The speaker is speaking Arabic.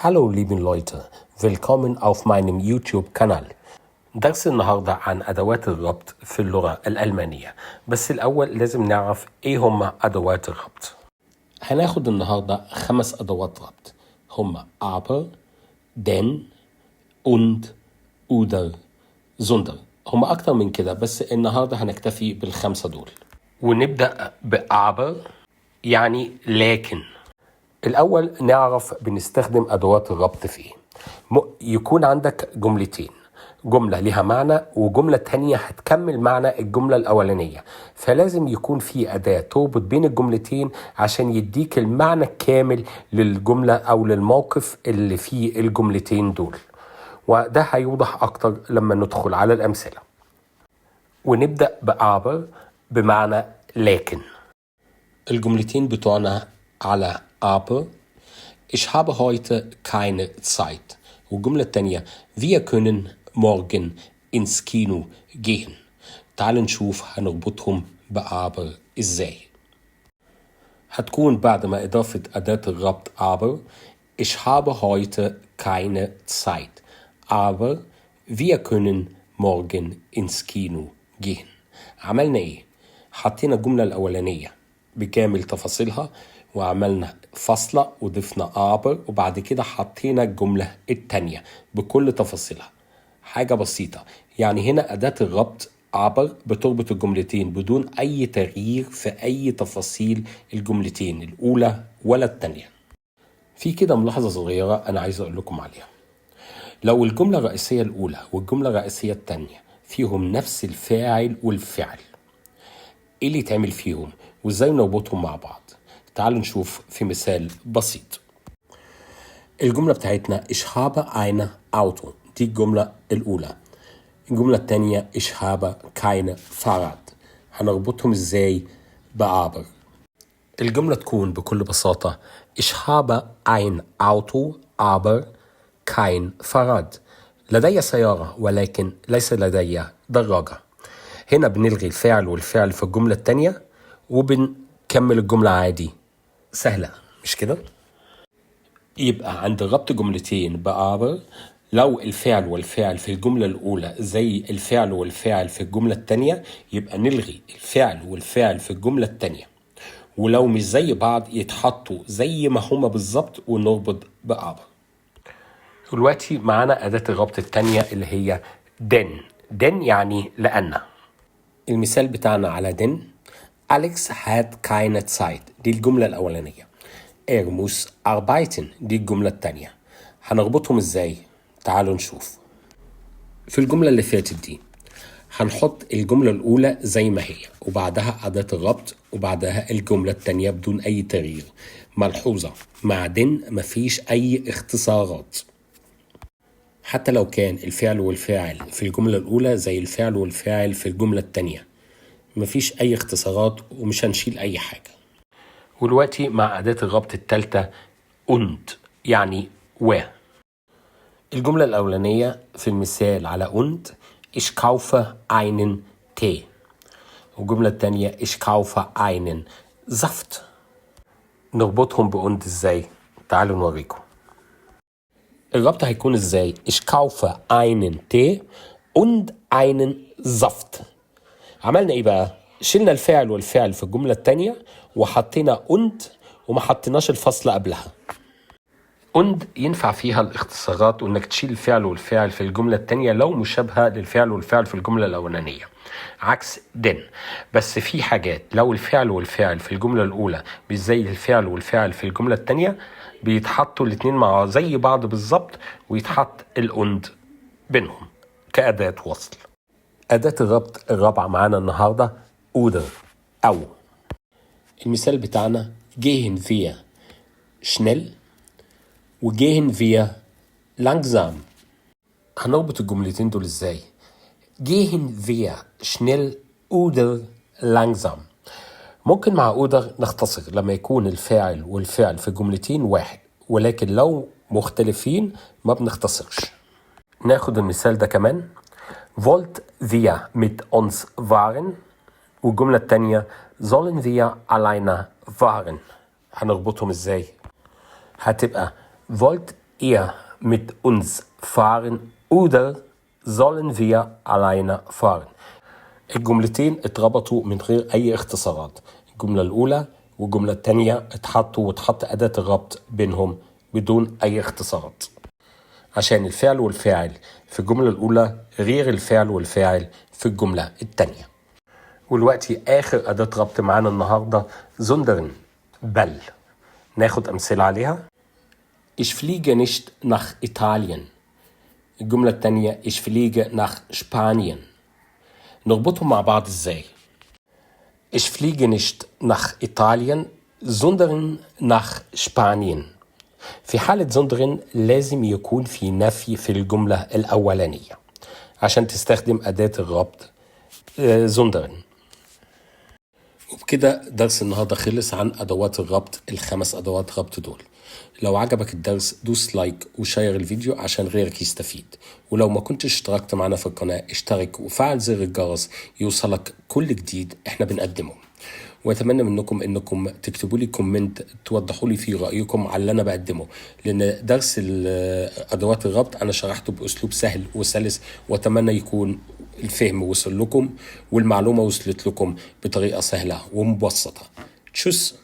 Hallo lieben Leute, willkommen auf meinem YouTube-Kanal. درس النهاردة عن أدوات الربط في اللغة الألمانية. بس الأول لازم نعرف إيه هما أدوات الربط. هناخد النهاردة 5 أدوات ربط هما aber, denn, und, oder, sondern. هما أكتر من كده بس النهاردة هنكتفي بال5 دول. ونبدأ aber يعني لكن. الأول نعرف بنستخدم أدوات الربط في إيه. يكون عندك جملتين، جملة لها معنى وجملة تانية هتكمل معنى الجملة الأولانية، فلازم يكون في أداة تربط بين الجملتين عشان يديك المعنى الكامل للجملة أو للموقف اللي فيه الجملتين دول، وده هيوضح أكتر لما ندخل على الأمثلة. ونبدأ بأبر بمعنى لكن. الجملتين بتوعنا على aber. Ich habe heute keine Zeit. والجملة التانية wir können morgen ins Kino gehen. تعال نشوف هنربطهم بأبر ازاي. هتكون بعد ما إضافة أداة الربط aber ich habe heute keine Zeit. Aber wir können morgen ins Kino gehen. عملنا ايه؟ حطينا الجملة الأولانية بكامل تفاصيلها وعملنا فاصلة وضفنا aber وبعد كده حطينا الجملة التانية بكل تفاصيلها. حاجة بسيطة، يعني هنا أداة الربط aber بتربط الجملتين بدون أي تغيير في أي تفاصيل الجملتين الأولى ولا التانية. في كده ملاحظة صغيرة أنا عايز أقول لكم عليها. لو الجملة الرئيسية الأولى والجملة الرئيسية التانية فيهم نفس الفاعل والفعل، إيه اللي يتعمل فيهم وإزاي نربطهم مع بعض؟ تعالوا نشوف في مثال بسيط. الجملة بتاعتنا ich habe ein Auto، دي الجملة الأولى. الجملة التانية ich habe keine Fahrrad. هنربطهم إزاي؟ بأبر. الجملة تكون بكل بساطة ich habe ein Auto aber kein Fahrrad. لدي سيارة ولكن ليس لدي دراجة. هنا بنلغي الفعل والفعل في الجملة التانية وبنكمل الجملة عادي. سهلة مش كده؟ يبقى عند ربط جملتين بأبر لو الفعل والفعل في الجملة الأولى زي الفعل والفعل في الجملة التانية يبقى نلغي الفعل والفعل في الجملة التانية، ولو مش زي بعض يتحطوا زي ما هما بالظبط ونربط بأبر. دلوقتي معانا أداة الربط التانية اللي هي denn يعني لأن. المثال بتاعنا على denn Alex hat keine Zeit، دي الجملة الأولانية. muss arbeiten، دي الجملة التانية. هنربطهم ازاي؟ تعالوا نشوف. في الجملة اللي فاتت دي هنحط الجملة الأولى زي ما هي وبعدها أداة الربط وبعدها الجملة التانية بدون أي تغيير. ملحوظة، مع denn مفيش أي اختصارات، حتى لو كان الفعل والفاعل في الجملة الأولى زي الفعل والفاعل في الجملة التانية مفيش أي اختصارات ومش هنشيل أي حاجة. ودلوقتي مع أداة الربط التالتة und يعني و. الجملة الأولانية في المثال على und ich kaufe einen Tee، والجملة التانية ich kaufe einen Saft. نربطهم بund ازاي؟ تعالوا نوريكم. الربط هيكون ازاي؟ ich kaufe einen Tee und einen Saft. عملنا ايه بقى؟ شلنا الفعل والفعل في الجملة التانية وحطينا und وما حطيناش الفصل قبلها. und ينفع فيها الاختصارات وانك تشيل الفعل والفعل في الجملة التانية لو مشابهة للفعل والفعل في الجملة الأولانية، عكس denn. بس في حاجات لو الفعل والفعل في الجملة الأولى مش زي الفعل والفعل في الجملة التانية بيتحطوا الاتنين مع زي بعض بالظبط ويتحط und بينهم كأداة وصل. أداة الربط الرابعة معانا النهاردة oder أو. المثال بتاعنا gehen wir schnell وgehen wir langsam. هنربط الجملتين دول ازاي؟ gehen wir schnell oder langsam. ممكن مع oder نختصر لما يكون الفاعل والفعل في الجملتين واحد، ولكن لو مختلفين ما بنختصرش. ناخد المثال ده كمان wollt wir mit uns fahren، والجملة التانية sollen wir alleine fahren. هنربطهم ازاي؟ هتبقى wollt ihr mit uns fahren oder sollen wir alleine fahren. الجملتين اتربطوا من غير أي اختصارات. الجملة الأولى والجملة الثانية اتحط أداة الربط بينهم بدون أي اختصارات، عشان الفعل والفاعل في الجملة الأولى غير الفعل والفاعل في الجملة الثانية. والوقتي آخر أداة ربط معانا النهاردة زندرن، بل. ناخد أمثلة عليها. Ich fliege nicht nach Italien. الجملة الثانية Ich fliege nach Spanien. نربطهم مع بعض ازاي؟ Ich fliege nicht nach Italien, sondern nach Spanien. في حالة sondern لازم يكون في نفي في الجملة الأولانية عشان تستخدم أداة الربط sondern. وبكده درس النهاردة خلص عن أدوات الربط، ال5 أدوات ربط دول. لو عجبك الدرس دوس لايك وشير الفيديو عشان غيرك يستفيد، ولو ما كنتش اشتركت معنا في القناة اشترك وفعل زر الجرس يوصلك كل جديد احنا بنقدمه. واتمنى منكم انكم تكتبوا لي كومنت توضحوا لي فيه رأيكم على اللي انا بقدمه، لان درس ادوات الربط انا شرحته باسلوب سهل وسلس، واتمنى يكون الفهم وصل لكم والمعلومة وصلت لكم بطريقة سهلة ومبسطة. تشوس.